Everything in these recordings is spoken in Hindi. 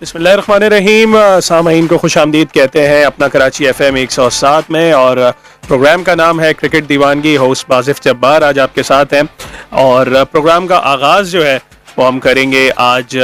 बिस्मिल्लाहिर्रहमानिर्रहीम। सामईन को खुशामदीद कहते हैं अपना कराची FM 107 में, और प्रोग्राम का नाम है क्रिकेट दीवानगी। होस्ट बासिफ जब्बार आज आपके साथ हैं, और प्रोग्राम का आगाज़ जो है वो हम करेंगे आज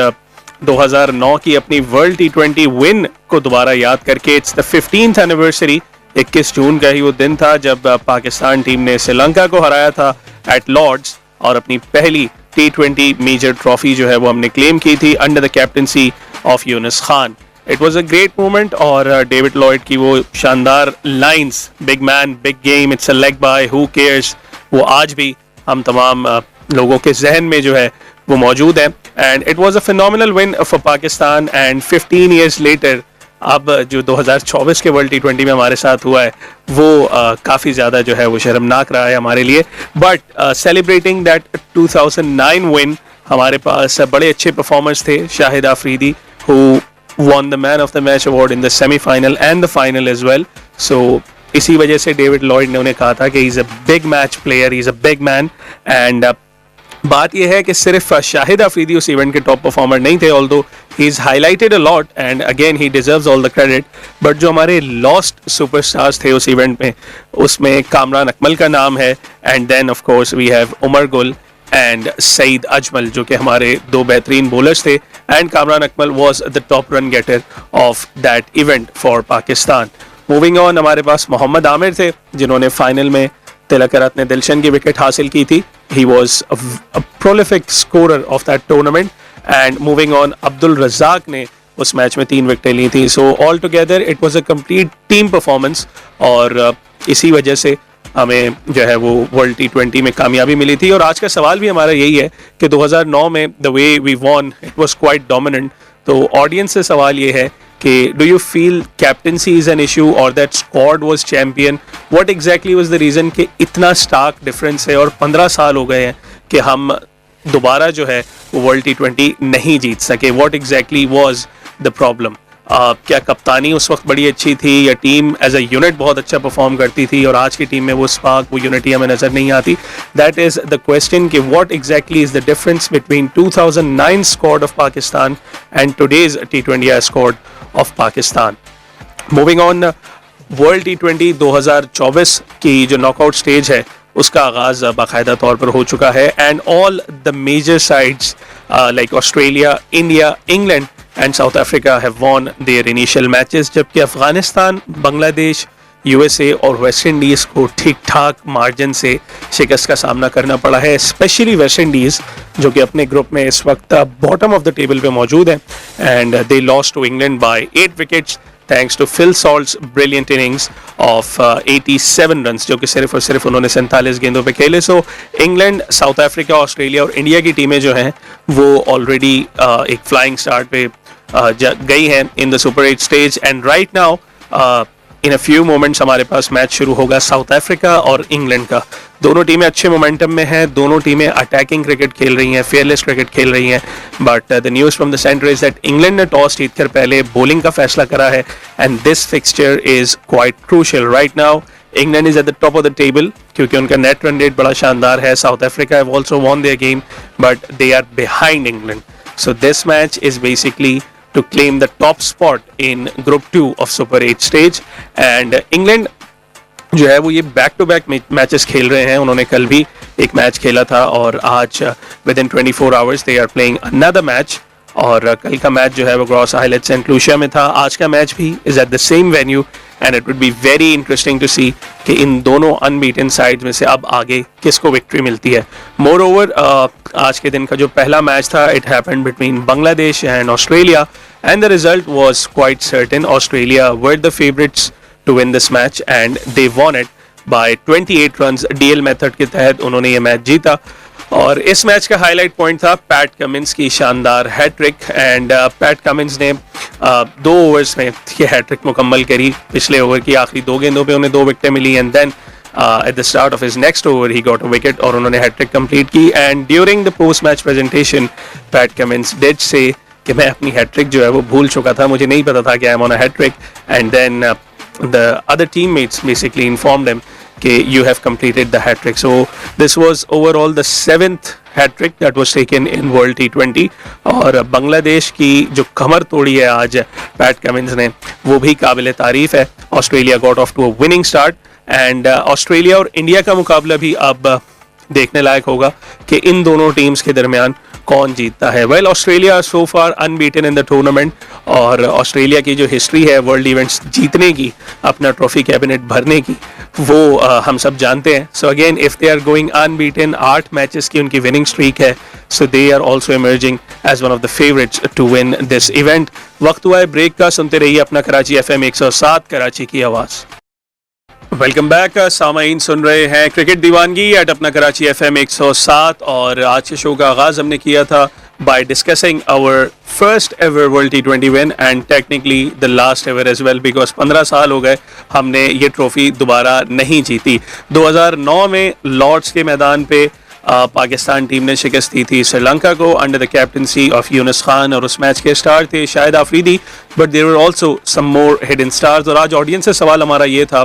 2009 की अपनी वर्ल्ड T20 विन को दोबारा याद करके। It's the 15th anniversary. 21 जून का ही वो दिन था जब पाकिस्तान टीम ने श्रीलंका को हराया था एट लॉर्ड्स, और अपनी पहली T20 मेजर ट्रॉफी जो है वो हमने क्लेम की थी under the captaincy of Younis Khan. It was a great moment, और डेविड लॉयड की वो शानदार lines, big man big game, it's a leg bye, who cares, वो आज भी हम तमाम लोगों के जहन में जो है वो मौजूद है। And it was a phenomenal win for Pakistan. And 15 years later अब जो 2024 के वर्ल्ड T20 में हमारे साथ हुआ है वो काफ़ी ज़्यादा जो है वो शर्मनाक रहा है हमारे लिए। बट सेलिब्रेटिंग दैट 2009 विन, हमारे पास बड़े अच्छे परफॉर्मर्स थे। Shahid Afridi who won the man of the match award in the semi-final and the final as well. So इसी वजह से डेविड लॉयड ने उन्हें कहा था कि he's a big match player, he's a big man. And बात यह है कि सिर्फ शाहिद आफरीदी उस इवेंट के टॉप परफॉर्मर नहीं थे, although he's highlighted a lot and again he deserves all the credit. But जो हमारे lost superstars थे उस इवेंट में, उसमें कामरान अकमल का नाम है, and then of course we have Umar Gul and Saeed Ajmal, जो कि हमारे दो बेहतरीन बॉलर्स थे। And Kamran Akmal was the top run getter of that event for Pakistan. Moving on, हमारे पास मोहम्मद आमिर थे जिन्होंने फाइनल में तिलक रत्ने दिलशन की विकेट हासिल की थी। He was a prolific scorer of that tournament. And moving on, Abdul Razzaq ने उस मैच में 3 विकेटें ली थी। So all together it was a complete team performance, और इसी वजह से हमें जो है वो वर्ल्ड T20 में कामयाबी मिली थी। और आज का सवाल भी हमारा यही है कि 2009 में the way we won it was quite dominant. तो ऑडियंस से सवाल ये है कि do you feel captaincy is an issue और that squad was champion? What exactly was the reason कि इतना स्टार्क डिफरेंस है, और 15 साल हो गए हैं कि हम दोबारा जो है वो वर्ल्ड T20 नहीं जीत सके? What exactly was the problem? क्या कप्तानी उस वक्त बड़ी अच्छी थी, या टीम एज अ यूनिट बहुत अच्छा परफॉर्म करती थी, और आज की टीम में वो स्पार्क, वो यूनिटी हमें नज़र नहीं आती? दैट इज़ द क्वेश्चन कि what exactly is the difference between 2009 squad of Pakistan and today's T20 squad of Pakistan. Moving on, world T20 2024 की जो नॉकआउट स्टेज है उसका आगाज़ बाकायदा तौर पर हो चुका है। And all the major sides like Australia, India, England and South Africa have won their initial matches, जबकि अफगानिस्तान, बांग्लादेश, USA और वेस्ट इंडीज़ को ठीक ठाक मार्जिन से शिकस्त का सामना करना पड़ा है। स्पेशली वेस्ट इंडीज़ जो कि अपने ग्रुप में इस वक्त बॉटम ऑफ द टेबल पे मौजूद है, and they lost to England by 8 wickets thanks to Phil Salt's brilliant innings of 87 runs, जो कि सिर्फ और सिर्फ उन्होंने 47 गेंदों पे खेले। सो इंग्लैंड, साउथ अफ्रीका, ऑस्ट्रेलिया और इंडिया की टीमें जो हैं वो ऑलरेडी एक फ्लाइंग स्टार्ट पे गई हैं in the super 8 stage. And right now in a few moments हमारे पास मैच शुरू होगा साउथ अफ्रीका और इंग्लैंड का। दोनों टीमें अच्छे मोमेंटम में हैं, दोनों टीमें अटैकिंग क्रिकेट खेल रही हैं, फेयरलेस क्रिकेट खेल रही हैं। But the news from the centre is that England ने टॉस जीतकर पहले बॉलिंग का फैसला करा है, and this fixture is quite crucial right now. England is at the top of the table क्योंकि उनका नेट रन रेट बड़ा शानदार है। South Africa have also won their game but they are behind England. So this match is basically to claim the top spot in Group 2 of Super 8 stage. And England जो है वो ये बैक टू बैक मैचेस खेल रहे हैं। उन्होंने कल भी एक मैच खेला था, और आज within 24 hours they are playing another match. और कल का मैच जो है वो ग्रॉस हाइलेट सेंट लूसिया में था। आज का मैच भी is at the same venue, and it would be very interesting to see कि इन दोनों अनबीटन साइड्स में से अब आगे किसको विक्ट्री मिलती है। मोर ओवर, आज के दिन का जो पहला मैच था it happened between Bangladesh and Australia, and the result was quite certain. Australia were the favourites to win this match and they won it by 28 runs. DL method के तहत उन्होंने ये मैच जीता, और इस मैच का हाईलाइट पॉइंट था पैट कमिंस की शानदार हैट्रिक। एंड पैट कमिंस ने 2 ओवर्स में ये हैट्रिक मुकम्मल करी। पिछले ओवर की आखिरी 2 गेंदों पे उन्हें 2 विकेटें मिली, and then at the start of his next over he got a wicket, और उन्होंने हैट्रिक कंप्लीट की। And during the post match presentation Pat Cummins did say कि मैं अपनी हैट्रिक जो है वो भूल चुका था, मुझे नहीं पता था कि I am on a hat-trick. And then the other teammates basically informed him कि you have completed the hat trick. So this was overall the 7th hat trick that was taken in World T20 और बांग्लादेश की जो कमर तोड़ी है आज पैट कमिंस ने वो भी काबिल तारीफ है. Australia got off to a winning start and Australia और इंडिया का मुकाबला भी अब देखने लायक होगा कि इन दोनों टीम्स के दरमियान कौन जीतता है. Well Australia so far unbeaten in the tournament और ऑस्ट्रेलिया की जो हिस्ट्री है वर्ल्ड इवेंट्स जीतने की, अपना ट्रॉफी कैबिनेट भरने की, वो हम सब जानते हैं. So again if they are going unbeaten, 8 matches की उनकी विनिंग स्ट्रीक है. So they are also emerging as one of the favourites to win this event. वक्त हुआ है ब्रेक का. सुनते रहिए अपना कराची FM 107 कराची की आवाज़. Welcome back. सामाईन सुन रहे हैं क्रिकेट दीवानगी एट अपना कराची FM 107 और आज के शो का आगाज़ हमने किया था by discussing our first ever World T20 win and technically the last ever as well because 15 साल हो गए हमने ये ट्रॉफी दोबारा नहीं जीती. 2009 में लॉर्ड्स के मैदान पे पाकिस्तान टीम ने शिकस्त दी थी श्रीलंका को under the captaincy of Younis Khan और उस मैच के स्टार थे Shahid Afridi, but there were also some more hidden stars. और आज ऑडियंस से सवाल हमारा ये था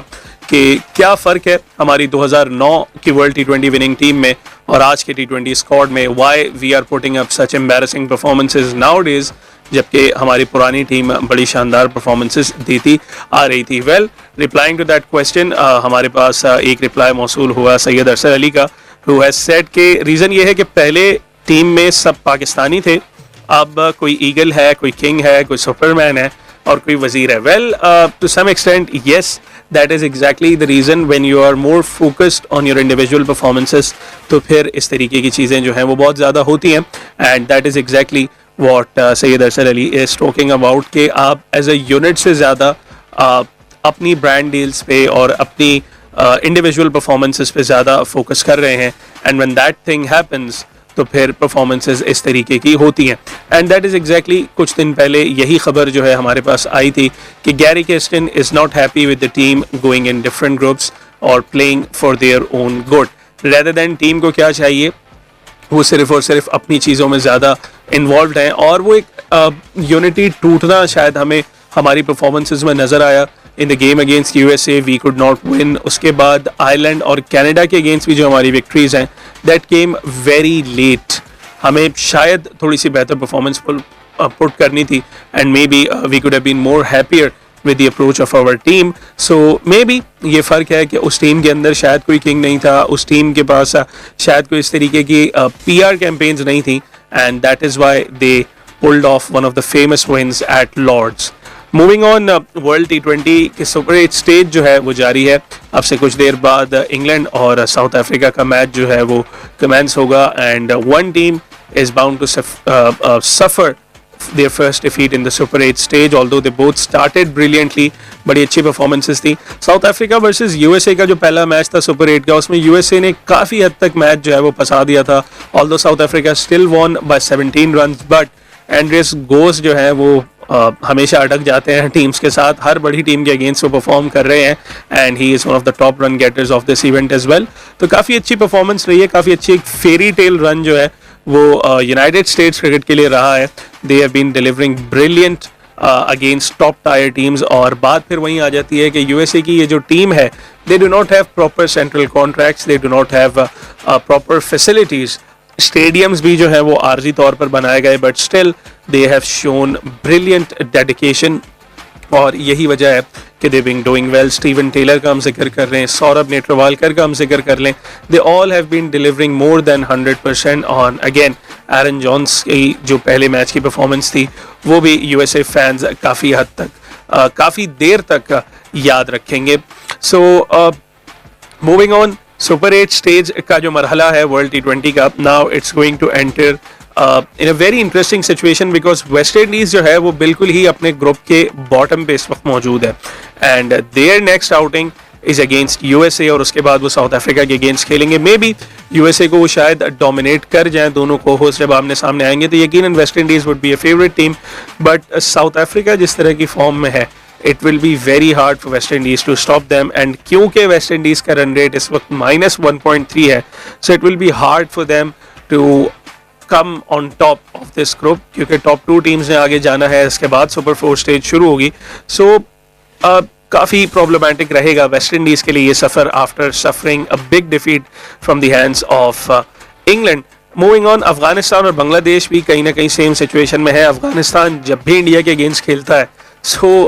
कि क्या फ़र्क है हमारी 2009 की वर्ल्ड T20 विनिंग टीम में और आज के T20 स्क्वाड में. Why are we putting up such embarrassing performances now days जबकि हमारी पुरानी टीम बड़ी शानदार परफॉर्मेंसेज देती आ रही थी. Well replying to that question हमारे पास एक रिप्लाई मौसूल हुआ सैयद अरसर अली का, who has said के रीज़न ये है कि पहले टीम में सब पाकिस्तानी थे, अब कोई ईगल है, कोई किंग है, कोई सुपरमैन है और कोई वजीर है. Well to some extent yes, that is exactly the reason when you are more focused on your individual performances तो फिर इस तरीके की चीज़ें जो हैं वो बहुत ज़्यादा होती हैं. And that is exactly what Syed Azhar Ali is talking about कि आप एज अ यूनिट से ज़्यादा अपनी ब्रांड डील्स पे और अपनी इंडिविजुअल परफॉर्मेंसेस पे ज़्यादा फोकस कर रहे हैं. And when that thing happens तो फिर परफॉर्मेंसेस इस तरीके की होती हैं. एंड दैट इज़ एग्जैक्टली कुछ दिन पहले यही खबर जो है हमारे पास आई थी कि Gary Kirsten is not happy with the team going in different groups और playing for their own good. Rather than team को क्या चाहिए, वो सिर्फ और सिर्फ अपनी चीज़ों में ज़्यादा इन्वॉल्व हैं और वो एक यूनिटी टूटना शायद हमें हमारी परफॉर्मेंसेस में नज़र आया. In the game against USA we could not win. उसके बाद आयरलैंड और कनाडा के अगेंस्ट भी जो हमारी विक्ट्रीज हैं दैट केम वेरी लेट. हमें शायद थोड़ी सी बेहतर परफॉर्मेंस पुट करनी थी and maybe we could have been more happier with the approach of our team. So maybe ये फ़र्क है कि उस टीम के अंदर शायद कोई किंग नहीं था, उस टीम के पास शायद कोई इस तरीके की PR कैंपेन्स नहीं थी and that is why they pulled off one of the famous wins at Lord's. Moving on, world T20 के सुपर 8 स्टेज जो है वो जारी है. अब से कुछ देर बाद इंग्लैंड और साउथ अफ्रीका का मैच जो है वो कमेंस होगा and one team is bound to suffer their first defeat in the Super 8 stage, although they both started brilliantly. बड़ी अच्छी परफॉर्मेंसेस थी. साउथ अफ्रीका वर्सेस USA का जो पहला मैच था Super 8 का, उसमें USA ने काफ़ी हद तक मैच जो है वो फंसा दिया था. although South Africa still won by 17 runs, but Andreas गोस जो है वो हमेशा अटक जाते हैं टीम्स के साथ. हर बड़ी टीम के अगेंस्ट वो परफॉर्म कर रहे हैं and he is one of the top run getters of this event as well. तो काफ़ी अच्छी परफॉर्मेंस रही है, काफ़ी अच्छी एक फेरी टेल रन जो है वो यूनाइटेड स्टेट्स क्रिकेट के लिए रहा है. They have been delivering brilliant against top tier teams. और बात फिर वहीं आ जाती है कि USA की ये जो टीम है they do not have proper central contracts, they do not have proper facilities. Stadiums भी जो है वो आर्जी तौर पर बनाए गए but still they have shown brilliant dedication और यही वजह है कि they being doing well. Steven Taylor का हम जिक्र कर रहे हैं, सौरभ नेत्रवालकर का हम जिक्र कर लें, they all have been delivering more than 100% on. Again Aaron Jones की जो पहले मैच की परफॉर्मेंस थी वो भी USA फैंस काफ़ी हद तक काफ़ी देर तक याद रखेंगे. So moving on, super 8 stage का जो मरहला है वर्ल्ड T20 का, now it's going to enter in a very interesting situation because West Indies जो है वो बिल्कुल ही अपने ग्रुप के बॉटम पे इस वक्त मौजूद है and their next outing is against USA और उसके बाद वो साउथ अफ्रीका के अगेंस्ट खेलेंगे. मे बी USA को वो शायद डोमिनेट कर जाएं. दोनों को होस्ट जब आमने सामने आएंगे तो यकीनन West Indies would be a favourite team, but south Africa जिस तरह की फॉर्म में है it will be very hard for West Indies to stop them and क्योंकि West Indies का रन रेट इस वक्त -1.3 है, so it will be hard for them to come on top of this group क्योंकि टॉप 2 टीम्स ने आगे जाना है. इसके बाद सुपर 4 स्टेज शुरू होगी. सो काफ़ी प्रॉब्लमेटिक रहेगा वेस्ट इंडीज़ के लिए ये सफ़र after suffering a big defeat from the hands of England. Moving on, Afghanistan और बांग्लादेश भी कहीं ना कहीं सेम सिचुएशन में है। अफगानिस्तान जब भी इंडिया के अगेंस्ट खेलता है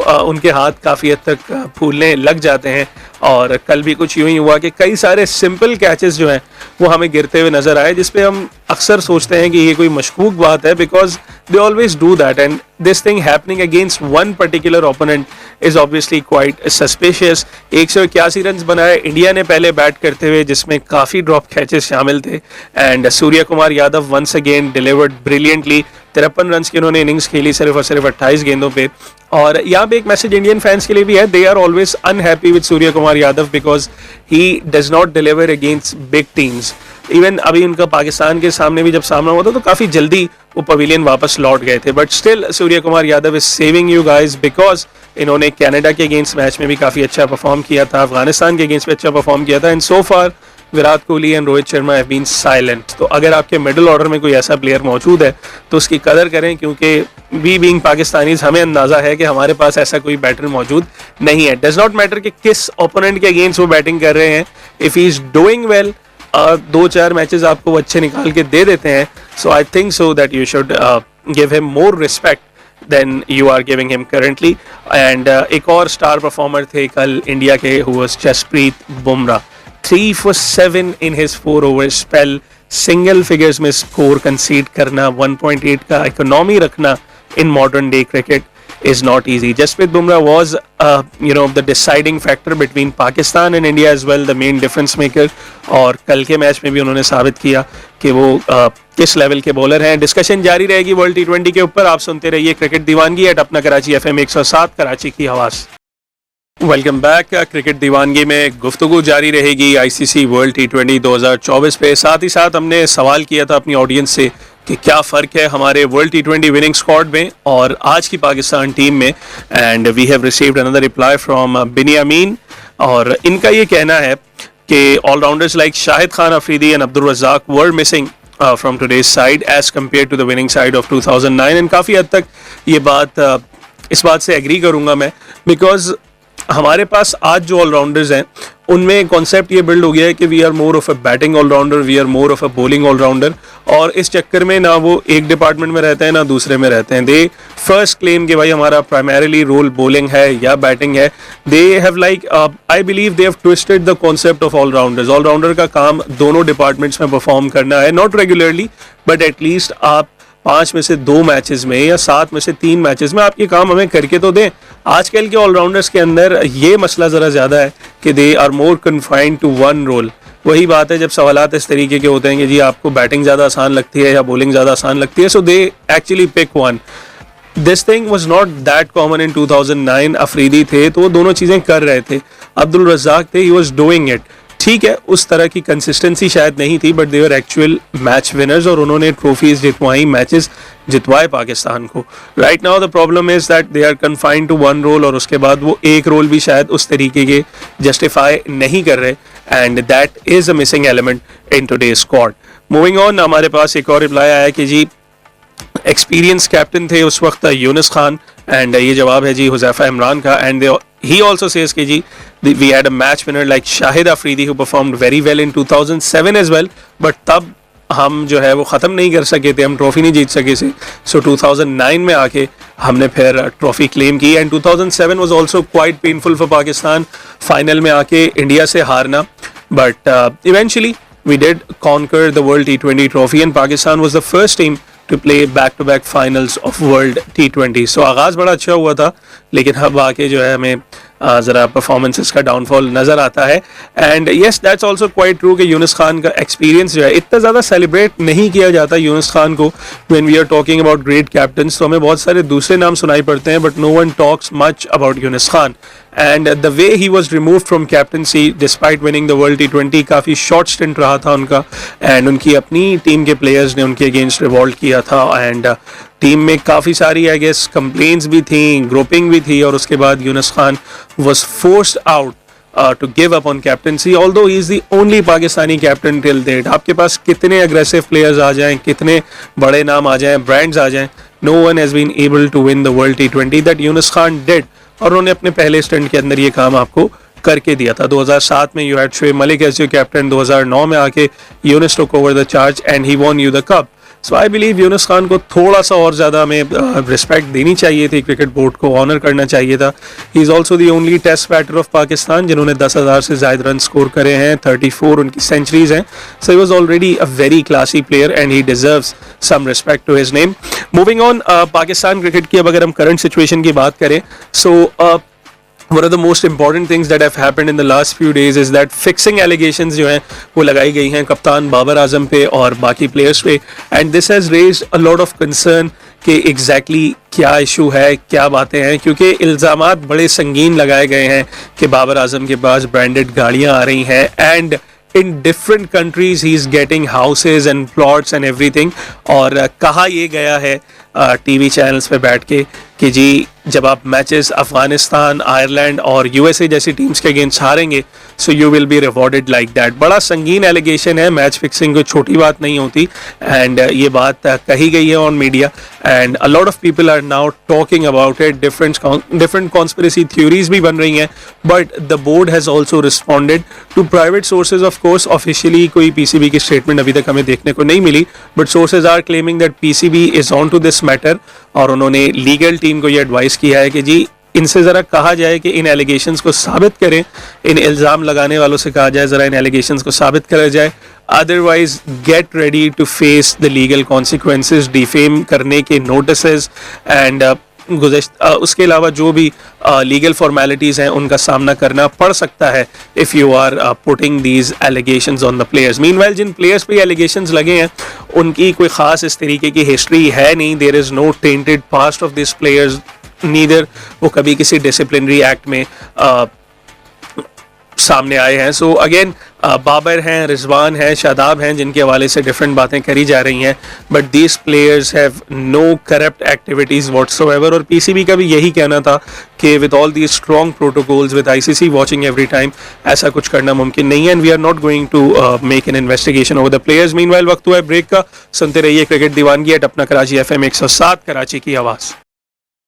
उनके हाथ काफ़ी हद तक फूलने लग जाते हैं, और कल भी कुछ यूं ही हुआ कि कई सारे सिंपल कैचेस जो हैं वो हमें गिरते हुए नजर आए, जिसपे हम अक्सर सोचते हैं कि ये कोई मशकूक बात है, because they always do that, and this thing happening against one particular opponent is obviously quite suspicious. 181 run बनाए इंडिया ने पहले बैट करते हुए, जिसमें काफ़ी ड्रॉप कैचेस शामिल थे, and Surya Kumar Yadav once again delivered brilliantly. 53 run की उन्होंने इनिंग्स खेली सिर्फ और सिर्फ 28 गेंदों पे। और यहाँ पे एक मैसेज इंडियन फैंस के लिए भी है, they are always unhappy with Surya Kumar Yadav because he does not deliver against big teams. Even अभी उनका पाकिस्तान के सामने भी जब सामना हुआ था तो काफ़ी जल्दी वो पवेलियन वापस लौट गए थे, but still Surya Kumar Yadav is saving you guys because इन्होंने कनाडा के अगेंस्ट मैच में भी काफ़ी अच्छा परफॉर्म किया था, अफगानिस्तान के अगेंस्ट भी अच्छा परफॉर्म किया था, and so far Virat Kohli and Rohit Sharma have been silent. तो अगर आपके मिडिल ऑर्डर में कोई ऐसा प्लेयर मौजूद है तो उसकी कदर करें, क्योंकि वी बीइंग पाकिस्तानीज हमें अंदाजा है कि हमारे पास ऐसा कोई बैटर मौजूद नहीं है। डज नॉट मैटर कि किस ओपोनेंट के अगेंस्ट वो बैटिंग कर रहे हैं, if he is doing well 2-4 matches आपको अच्छे निकाल के दे देते हैं, so I think so that you should give him more respect than you are giving him currently. And एक और स्टार परफॉर्मर थे कल इंडिया के, who was Jasprit Bumrah. 3 for 7 in his 4 over spell, single figures में स्कोर कंसीड करना, 1.8 का इकोनॉमी रखना in modern day cricket is not easy. Jasprit Bumrah was the deciding factor between Pakistan and India as well, the main difference maker, और कल के मैच में भी उन्होंने साबित किया कि वो किस लेवल के बॉलर हैं। डिस्कशन जारी रहेगी वर्ल्ड T20 के ऊपर। आप सुनते रहिए क्रिकेट दीवानगी एट अपना कराची FM 107, कराची की आवाज़। Welcome back. क्रिकेट दीवानगी में गुफ्तगू जारी रहेगी ICC वर्ल्ड T20 2024 पे। साथ ही साथ हमने सवाल किया था अपनी ऑडियंस से कि क्या फ़र्क है हमारे वर्ल्ड T20 विनिंग स्क्वाड में और आज की पाकिस्तान टीम में, and we have received another reply from Biniyamin, और इनका ये कहना है कि allrounders like Shahid Khan Afridi and Abdul Razzaq were missing from today's side as compare to the winning side of 2009, and काफ़ी हद तक ये बात इस बात से एग्री करूँगा मैं, बिकॉज हमारे पास आज जो ऑलराउंडर्स हैं उनमें कॉन्सेप्ट ये बिल्ड हो गया है कि we are more of a batting allrounder, we are more of a bowling allrounder, और इस चक्कर में ना वो एक डिपार्टमेंट में रहते हैं ना दूसरे में रहते हैं। दे फर्स्ट क्लेम कि भाई हमारा प्राइमरीली रोल बॉलिंग है या बैटिंग है। They have like I believe they have twisted the concept of allrounders. Allrounder का काम दोनों डिपार्टमेंट्स में परफॉर्म करना है, नॉट रेगुलरली बट एटलीस्ट आप 5 में से 2 मैचेस में या 7 में से 3 मैचेस में आप ये काम हमें करके तो दें। आजकल के ऑलराउंडर्स के अंदर ये मसला ज़रा ज़्यादा है कि they are more confined to one role. वही बात है जब सवालात इस तरीके के होते हैं कि जी आपको बैटिंग ज़्यादा आसान लगती है या बॉलिंग ज़्यादा आसान लगती है, so they actually pick one. This thing was not that common in 2009। Afridi थे तो वो दोनों चीज़ें कर रहे थे, अब्दुल रज़ाक थे, ही वॉज डूइंग इट। ठीक है, उस तरह की कंसिस्टेंसी शायद नहीं थी, but they were actual match winners और उन्होंने ट्रॉफीज जितवाई, मैचेस जितवाए पाकिस्तान को। Right now the problem is that they are confined to one role, और उसके बाद वो एक रोल भी शायद उस तरीके के जस्टिफाई नहीं कर रहे, and that is a missing element in today's squad. Moving on, हमारे पास एक और रिप्लाई आया कि जी एक्सपीरियंस कैप्टन थे उस वक्त यूनुस खान, एंड ये जवाब है जी हुज़ैफा इमरान का, एंड he also says कि जी we had a match winner like Shahid Afridi who performed very well in 2007 as well, but तब हम जो है वो ख़त्म नहीं कर सके थे, हम ट्रॉफी नहीं जीत सके थे। सो 2009 में आके हमने फिर ट्रॉफी क्लेम की, and 2007 was also quite painful for Pakistan, final में आके इंडिया से हारना, but eventually we did conquer the world T20 trophy, and Pakistan was the first team to play back to back finals of world T20। So आगाज़ बड़ा अच्छा हुआ था, लेकिन अब आके जो है हमें ज़रा परफॉर्मेंसेस का डाउनफॉल नज़र आता है। And yes that's also quite true कि यूनुस खान का एक्सपीरियंस जो है इतना ज़्यादा सेलिब्रेट नहीं किया जाता यूनुस खान को। When we are talking about great captains तो हमें बहुत सारे दूसरे नाम सुनाई पड़ते हैं, but no one talks much about Younis Khan, and the way he was removed from captaincy despite winning the world T20, काफ़ी शॉर्ट स्टिंट रहा था उनका, एंड उनकी अपनी टीम के प्लेयर्स ने उनके अगेंस्ट रिवॉल्ट किया था, एंड टीम में काफ़ी सारी आई गेस कंप्लेंट्स भी थी, ग्रुपिंग भी थी, और उसके बाद Yunus Khan was forced out to give up on captaincy, although he is the only Pakistani captain till date. आपके पास कितने aggressive players आ जाएं, कितने बड़े नाम आ जाएं, brands आ जाएं, no one has been able to win the world T20 that Yunus Khan did और उन्होंने अपने पहले स्टंट के अंदर ये काम आपको करके दिया था। 2007 में you had Shoaib Malik as your captain, 2009 में आके Younis took over the charge and he won you the cup. So I believe Younis Khan को थोड़ा सा और ज़्यादा हमें रिस्पेक्ट देनी चाहिए थी, क्रिकेट बोर्ड को ऑनर करना चाहिए था। He is also the only test batter of Pakistan जिन्होंने 10,000 से ज़्यादा रन स्कोर करे हैं, 34 उनकी सेंचुरीज हैं। So he was already a very classy player and he deserves some respect to his name. Moving on, Pakistan cricket की अब अगर हम करंट सिचुएशन की बात करें, सो one of the most important things that have happened in the last few days is that fixing allegations जो हैं वो लगाई गई हैं कप्तान बाबर आजम पे और बाकी प्लेयर्स पे, and this has raised a lot of concern कि exactly क्या इशू है, क्या बातें हैं, क्योंकि इल्ज़ामात बड़े संगीन लगाए गए हैं कि बाबर आजम के पास ब्रांडेड गाड़ियाँ आ रही हैं and in different countries he is getting houses and plots and everything। और कहा ये गया है टीवी चैनल्स पे बैठ के कि जी जब आप मैचेस अफगानिस्तान, आयरलैंड और यूएसए जैसी टीम्स के अगेंस्ट हारेंगे so you will be rewarded like that. बड़ा संगीन एलिगेशन है, मैच फिक्सिंग कोई छोटी बात नहीं होती एंड ये बात कही गई है on media and a lot of people are now talking about it. Different conspiracy theories भी बन रही हैं, but the board has also responded to private sources. Of course officially कोई पीसीबी की स्टेटमेंट अभी तक हमें देखने को नहीं मिली, but sources are claiming that PCB is on to this matter और उन्होंने लीगल टीम को ये एडवाइस किया है कि जी इनसे ज़रा कहा जाए कि इन एलिगेशंस को साबित करें, इन इल्ज़ाम लगाने वालों से कहा जाए ज़रा इन एलिगेशंस को साबित करा जाए, otherwise get ready to face the legal consequences, defame करने के नोटिसेस एंड उसके अलावा जो भी लीगल फॉर्मेलिटीज़ हैं उनका सामना करना पड़ सकता है if you are putting these allegations on the players. Meanwhile जिन प्लेयर्स पे एलिगेशंस लगे हैं उनकी कोई ख़ास इस तरीके की हिस्ट्री है नहीं, there is no tainted past of this players, neither वो कभी किसी डिसिप्लिनरी एक्ट में सामने आए हैं। सो अगेन बाबर हैं, रिजवान हैं, शादाब हैं जिनके हवाले से डिफरेंट बातें करी जा रही हैं, but these players have no corrupt activities whatsoever. और पीसीबी का भी यही कहना था कि with all these strong protocols with ICC watching every time ऐसा कुछ करना मुमकिन नहीं है and we are not going to make an investigation over the players. Meanwhile वक्त हुआ है ब्रेक का, सुनते रहिए क्रिकेट दीवानगी एट अपना कराची एफएम 107 कराची की आवाज़।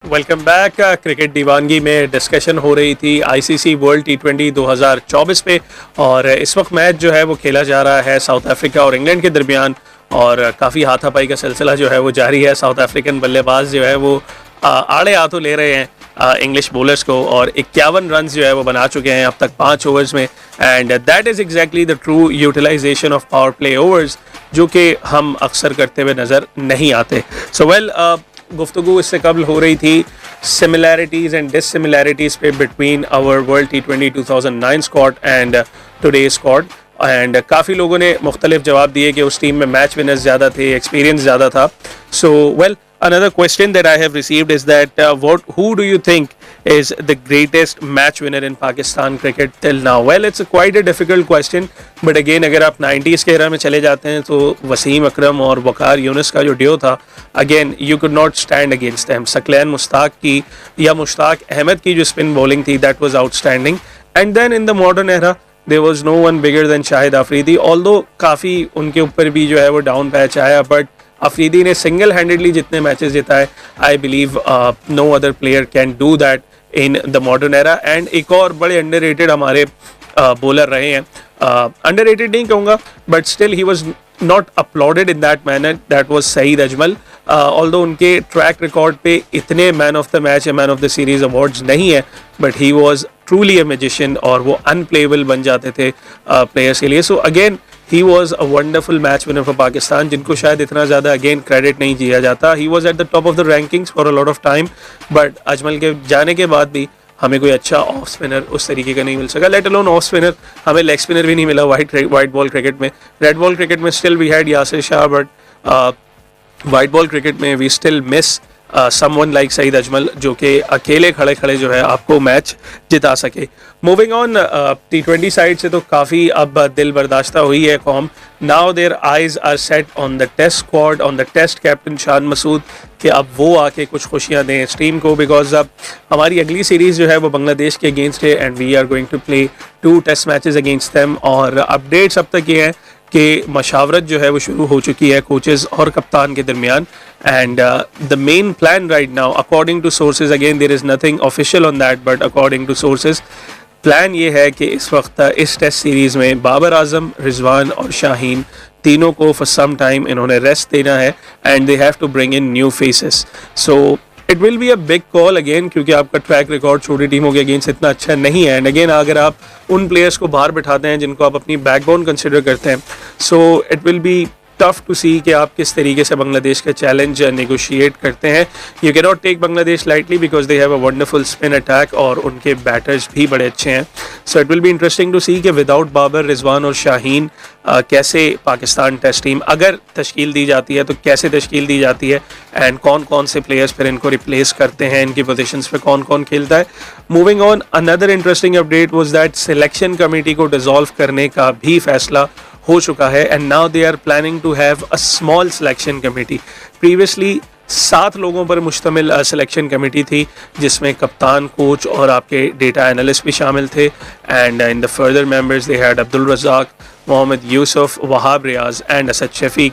Welcome back. क्रिकेट दीवानगी में डिस्कशन हो रही थी आईसीसी वर्ल्ड टी20 2024 पे और इस वक्त मैच जो है वो खेला जा रहा है साउथ अफ्रीका और इंग्लैंड के दरमियान और काफ़ी हाथापाई का सिलसिला जो है वो जारी है। साउथ अफ्रीकन बल्लेबाज जो है वो आड़े हाथों ले रहे हैं इंग्लिश बॉलर्स को और 51 रन जो है वो बना चुके हैं अब तक 5 ओवर्स में and that is exactly the true utilisation of power play overs जो कि हम अक्सर करते हुए नज़र नहीं आते। सो वेल गुफ्तगू इससे कबल हो रही थी सिमिलैरिटीज़ एंड डिससिमिलैरिटीज़ पे between our world T20 2009 squad and today squad and काफ़ी लोगों ने मुख्तलिफ जवाब दिए कि उस टीम में मैच विनर्स ज़्यादा थे, एक्सपीरियंस ज़्यादा था। So well another question that I have received is that who do you think is the greatest match winner in Pakistan cricket till now? Well, it's quite a difficult question, but again अगर आप 90s के एरा में चले जाते हैं तो वसीम अकरम और वकार यूनुस का जो ड्यो था, again you could not stand against them। Saqlain Mushtaq की या मुश्ताक अहमद की जो स्पिन बॉलिंग थी that was outstanding and then in the modern era there was no one bigger than Shahid Afridi, although काफ़ी उनके ऊपर भी जो है वो डाउन पैच आया, बट अफरीदी ने सिंगल हैंडेडली जितने मैचेस जिताए I believe no other player can do that in the modern era. And एक और बड़े अंडररेटेड हमारे बॉलर रहे हैं, अंडररेटेड नहीं कहूँगा but still he was not applauded in that manner, that was Saeed Ajmal. Although उनके ट्रैक रिकॉर्ड पे इतने मैन ऑफ द मैच या man of the series awards नहीं है, but he was truly a magician और वो अनप्लेएबल बन जाते थे प्लेयर्स के लिए। So again he was a wonderful match winner for Pakistan जिनको शायद इतना ज़्यादा अगेन क्रेडिट नहीं दिया जाता। he was at the top of the rankings for a lot of time, but Ajmal के जाने के बाद भी हमें कोई अच्छा ऑफ स्पिनर उस तरीके का नहीं मिल सका, लेट अलोन ऑफ स्पिनर, हमें लेग स्पिनर भी नहीं मिला वाइट बॉल क्रिकेट में। रेड बॉल क्रिकेट में still we had Yasir Shah, but white ball cricket में we still miss someone like Saeed Ajmal जो कि अकेले खड़े खड़े जो है आपको मैच जिता सके। मूविंग ऑन टी20 साइड से तो काफ़ी अब दिल बर्दाश्ता हुई है कौम। Now their eyes are set on the test squad, on the test captain Shan Masood कि अब वो आके कुछ खुशियां दें इस टीम को, बिकॉज अब हमारी अगली सीरीज़ जो है वो बांग्लादेश के अगेंस्ट है and we are going to play 2 test matches against them. और अपडेट्स अब तक ये हैं कि मशावरत जो है वो शुरू हो चुकी है कोचेस और कप्तान के दरमियान. And the main plan right now according to sources, again there is nothing official on that, but according to sources plan ये है कि इस वक्त इस टेस्ट सीरीज़ में बाबर आजम, रिजवान और शाहीन तीनों को फॉर सम टाइम इन्होंने रेस्ट देना है and they have to bring in new faces. So it will be a big call again, क्योंकि आपका ट्रैक रिकॉर्ड छोटी टीमों के अगेंस्ट इतना अच्छा नहीं है. एंड अगेन अगर आप उन प्लेयर्स को बाहर बिठाते हैं जिनको आप अपनी बैकबोन कंसिडर करते हैं, so it will be tough to see कि आप किस तरीके से बांग्लादेश का चैलेंज नेगोशिएट करते हैं. You can not take Bangladesh lightly because they have a wonderful spin attack और उनके बैटर्स भी बड़े अच्छे हैं. So it will be interesting to see कि विदाउट बाबर, रिजवान और शाहीन कैसे पाकिस्तान टेस्ट टीम अगर तश्कील दी जाती है तो कैसे तश्कील दी जाती है एंड कौन कौन से प्लेयर्स फिर इनको रिप्लेस करते हैं, इनकी पोजीशंस पे कौन कौन खेलता है. Moving on, another interesting update was that selection committee को डिसॉल्व करने का भी फैसला हो चुका है and now they are planning to have a small selection committee. Previously 7 लोगों पर मुश्तमिल सिलेक्शन कमेटी थी जिसमें कप्तान, कोच और आपके डेटा एनालिस्ट भी शामिल थे. And in the further members they had Abdul Razzaq, Mohammad Yousuf, Wahab Riaz and Asad Shafiq.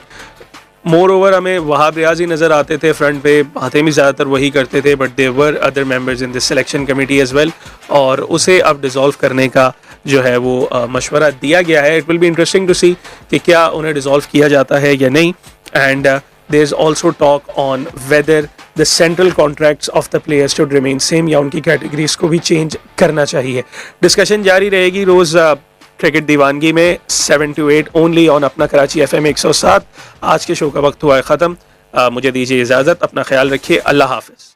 Moreover हमें वहाब रियाज ही नज़र आते थे फ्रंट पे, बातें भी ज़्यादातर वही करते थे, but there were other members in this selection committee as well. और उसे अब डिसॉल्व करने का जो है वो मशवरा दिया गया है. It will be interesting to see कि क्या उन्हें डिसॉल्व किया जाता है या नहीं. And there is also talk on whether the central contracts of the players should remain same या उनकी कैटेगरीज को भी चेंज करना चाहिए. डिस्कशन जारी रहेगी रोज़ क्रिकेट दीवानगी में 7 to 8 ओनली ऑन अपना कराची FM 107. आज के शो का वक्त हुआ है ख़त्म. मुझे दीजिए इजाज़त, अपना ख्याल रखिए, अल्लाह हाफ़िज़.